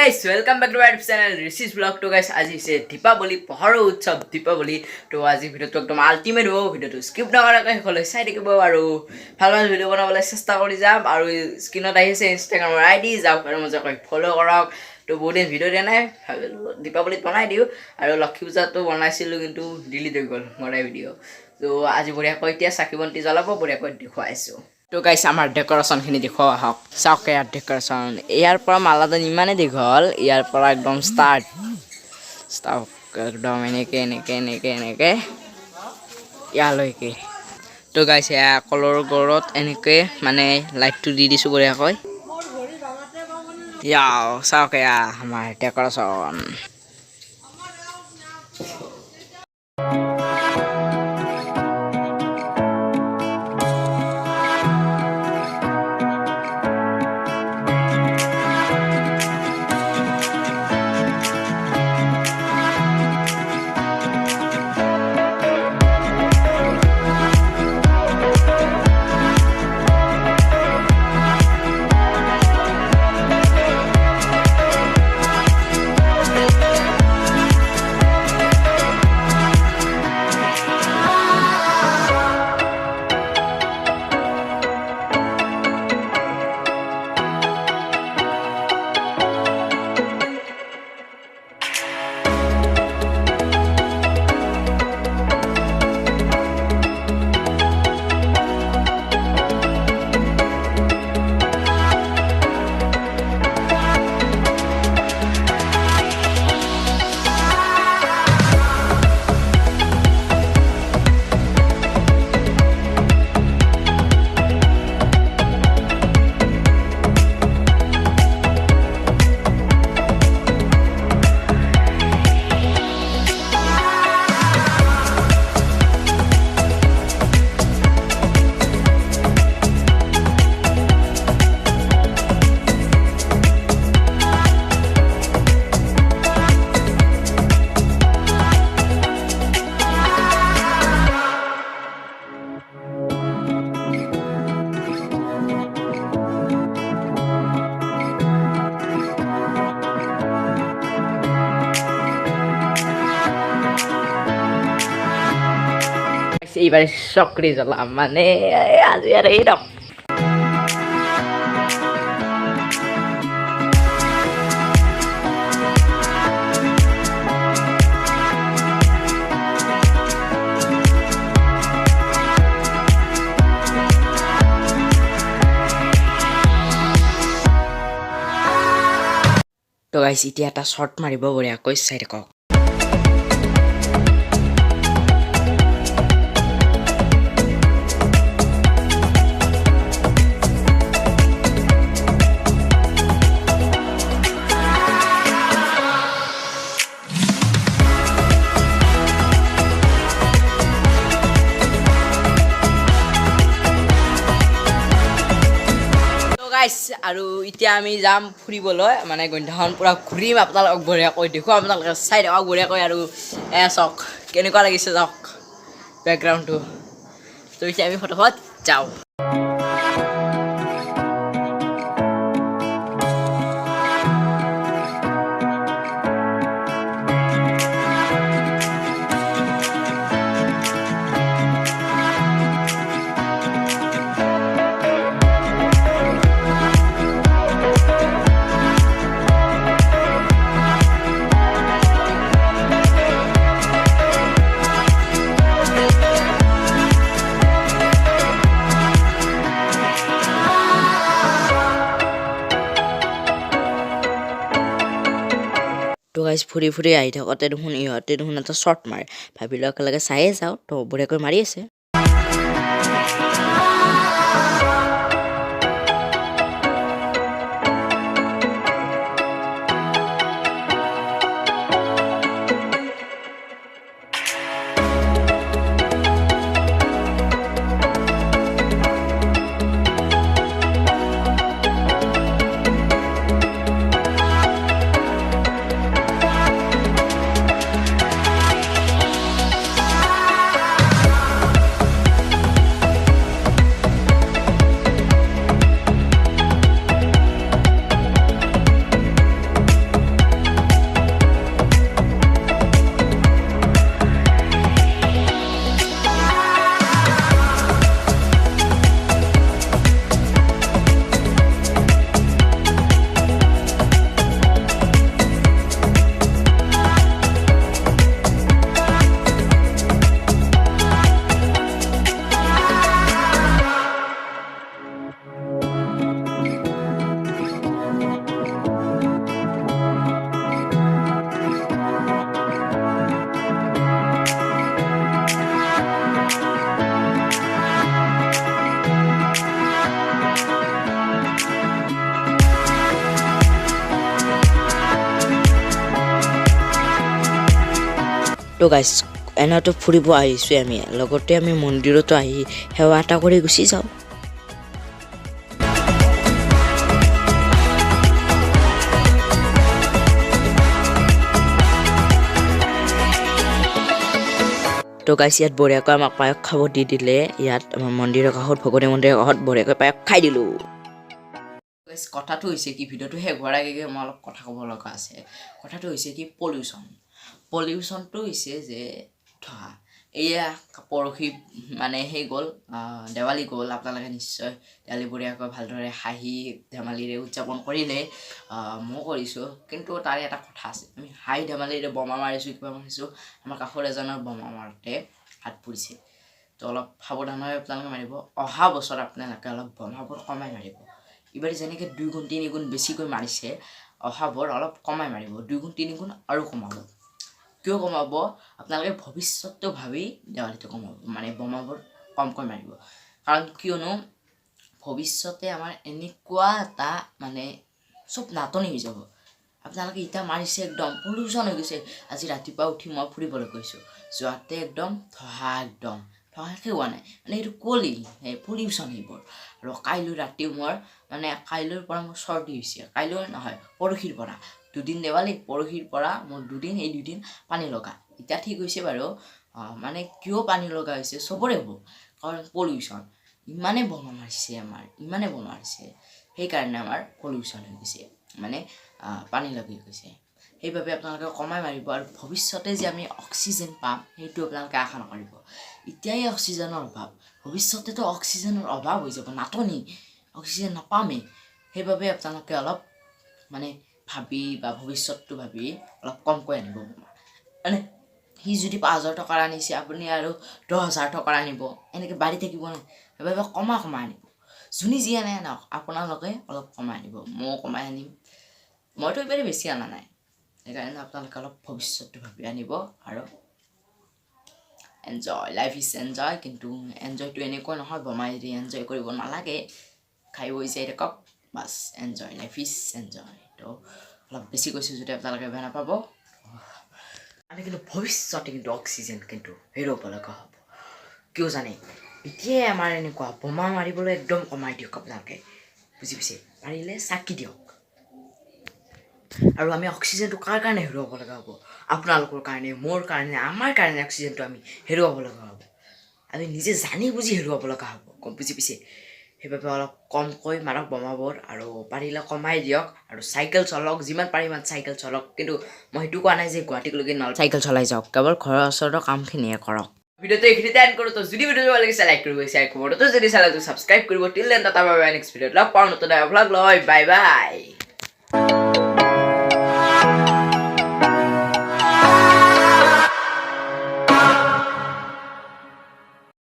guys, welcome back to our channel. This is vlog to guys. As is Diwali, Paharo Utsav Diwali. To as video to ekdom ultimate ho video to skip na kara kai khole side ke bo aru bhal video banabole chesta kori jam aru screen ot ahise Instagram ID jao aru moja koi follow korok. To bodin video dia nai Diwali banai diu aru Lakshmi Puja to banaisilu kintu delete hoi gol morai video. So আজি বঢ়িয়া কৈ এতিয়া চাকি বন্তি জ্বলাব বঢ়িয়া কৈ দেখুৱাইছো তো গাইস আমাৰ ডেকোৰেশন খিনি দেখুৱা হওক চাওক ইয়াৰ ডেকোৰেশন ইয়াৰ পৰা মালাদান ইমানে দীঘল ইয়াৰ পৰা একদম ষ্টাৰ্ট একদম এনেকে ইয়ালৈকে তো গাইস এয়া কলৰ গৰত এনেকে মানে লাইটটো দি দিছো বঢ়িয়া কৈ ইয়াও চাওক এয়া আমাৰ ডেকোৰেশন এইবাৰে সক্ৰিয় জ্বলাম মানে আজ আৰ এইৰকম তো গাইস এতিয়া এটা শৰ্ট মাৰিব বঢ়িয়াকৈ চাই থাকক আৰু এতিয়া আমি যাম ফুৰিবলৈ মানে গন্ধাখন পুৰা ঘূৰিম আপোনালোকক বঢ়িয়াকৈ দেখুৱাম আপোনালোকে চাই থাকক বঢ়িয়াকৈ আৰু চাওক কেনেকুৱা লাগিছে চাওক বেকগ্ৰাউণ্ডটো তো এতিয়া আমি ফটোখনত যাওঁ তো গাইস ফুৰি আহি থাকোঁতে দেখোন ইহঁতে দেখোন এটা শ্বৰ্ট মাৰে ভাবিলোঁ একেলগে চায়ে যাওঁ তো বঢ়িয়াকৈ মাৰি আছে তো গাইছ এনেতো ফুৰিব আহিছোঁ আমি লগতে আমি মন্দিৰতো আহি সেৱা এটা কৰি গুচি যাওঁ তো গাইছ ইয়াত বঢ়িয়াকৈ আমাক পায়স খাব দি দিলে ইয়াত আমাৰ মন্দিৰৰ কাষত ভগৱানী মন্দিৰৰ কাষত বঢ়িয়াকৈ পায়স খাই দিলোঁ কথাটো হৈছে কি ভিডিঅ'টো শেষ হোৱাৰ আগে মই অলপ কথা ক'ব লগা আছে কথাটো হৈছে কি পলিউশ্যনটো হৈছে যে ধৰা এয়া পৰহি মানে সেই গ'ল দেৱালী গ'ল আপোনালোকে নিশ্চয় দেৱালী বঢ়িয়াকৈ ভালদৰে হাঁহি ধেমালিৰে উদযাপন কৰিলে মই কৰিছোঁ কিন্তু তাৰে এটা কথা আছে আমি হাঁহি ধেমালিৰে বোমা মাৰিছোঁ কিবা মাৰিছোঁ আমাৰ কাষৰ এজনৰ বোমা মাৰোঁতে হাত পুৰিছে তো অলপ সাৱধানভাৱে আপোনালোকে মাৰিব অহা বছৰ আপোনালোকে অলপ বোমাবোৰ কমাই মাৰিব এইবাৰ যেনেকৈ 2 গুণ 3 গুণ বেছিকৈ মাৰিছে অহাবোৰ অলপ কমাই মাৰিব 2 গুণ 3 গুণ আৰু কমাব কিয় কমাব আপোনালোকে ভৱিষ্যতটো ভাবি দেৱালীটো কমাব মানে বোমাবোৰ কমকৈ মাৰিব কাৰণ কিয়নো ভৱিষ্যতে আমাৰ এনেকুৱা এটা মানে চব নাটনি হৈ যাব আপোনালোকে এতিয়া মাৰিছে একদম পলিউশ্যন হৈ গৈছে আজি ৰাতিপুৱা উঠি মই ফুৰিবলৈ গৈছোঁ যোৱাতে একদম শেষ হোৱা নাই মানে এইটো কলি এই পলিউশ্যন সেইবোৰ আৰু কাইলৈ ৰাতি মোৰ মানে কাইলৈৰ পৰা মোৰ চৰ্দি হৈছে কাইলৈ নহয় পৰহিৰ পৰা 2 দিন দেৱালী পৰহিৰ পৰা মোৰ 2 দিন এই 2 দিন পানী লগা এতিয়া ঠিক হৈছে বাৰু মানে কিয় পানী লগা হৈছে চবৰে হ'ব কাৰণ পলিউশ্যন ইমানে বোমা মাৰিছে সেইকাৰণে আমাৰ পলিউশ্যন হৈ গৈছে মানে পানী লাগি গৈছে সেইবাবে আপোনালোকে কমাই মাৰিব আৰু ভৱিষ্যতে যে আমি অক্সিজেন পাম সেইটো আপোনালোকে আশা নকৰিব এতিয়াই অক্সিজেনৰ অভাৱ ভৱিষ্যতেতো অক্সিজেনৰ অভাৱ হৈ যাব নাটনি অক্সিজেন নাপামেই সেইবাবে আপোনালোকে অলপ মানে ভাবি বা ভৱিষ্যতটো ভাবি অলপ কমকৈ আনিব মানে সি যদি 5,000 টকাৰ আনিছে আপুনি আৰু 10,000 টকাৰ আনিব এনেকৈ বাঢ়ি থাকিব নাই সেইবাবে কমাই আনিব যোনে যি আনে আনক আপোনালোকে অলপ কমাই আনিব ময়ো কমাই আনিম মইতো এইবাৰ বেছি অনা নাই সেইকাৰণে আপোনালোকে অলপ ভৱিষ্যতটো ভাবি আনিব আৰু এনজয় লাইফ ইজ এনজয় কিন্তু এনজয়টো এনেকৈ নহয় বোমা এৰি এনজয় কৰিব নালাগে খাই বৈ যাই থাকক bus enjoy life is enjoy তো অলপ বেছি কৈছোঁ যদি আপোনালোকে বেয়া নাপাব আমি কিন্তু ভৱিষ্যতে কিন্তু অক্সিজেন কিন্তু হেৰুৱাব লগা হ'ব কিয় জানে এতিয়াই আমাৰ এনেকুৱা বোমা মাৰিবলৈ একদম কমাই দিয়ক আপোনালোকে বুজি পাইছে পাৰিলে চাকি দিয়ক আৰু আমি অক্সিজেনটো কাৰ কাৰণে হেৰুৱাব লগা হ'ব আপোনালোকৰ কাৰণে মোৰ কাৰণে আমাৰ কাৰণে অক্সিজেনটো আমি হেৰুৱাব লগা হ'ব আমি নিজে জানি বুজি হেৰুৱাব লগা হ'ব বুজি পাইছে সেইবাবে অলপ কমকৈ মাৰক বোমাবোৰ আৰু পাৰিলে কমাই দিয়ক আৰু চাইকেল চলাওক যিমান পাৰি ইমান চাইকেল চলাওক কিন্তু মই সেইটো কোৱা নাই যে গুৱাহাটীলৈকে চাইকেল চলাই যাওক কেৱল ঘৰৰ ওচৰৰ কামখিনিয়ে কৰক ভিডিঅ'টো এইখিনিতে এণ্ড কৰোঁ তো যদি ভিডিঅ'টো ভাল লাগিছে লাইক কৰিব শ্বেয়াৰ কৰিব তো যদি চেনেলটো ছাবস্ক্ৰাইব কৰিব till then tata bye bye next ভিডিঅ'ত লগ পাওঁ নতুন ভ্লগ লৈ বাই বাই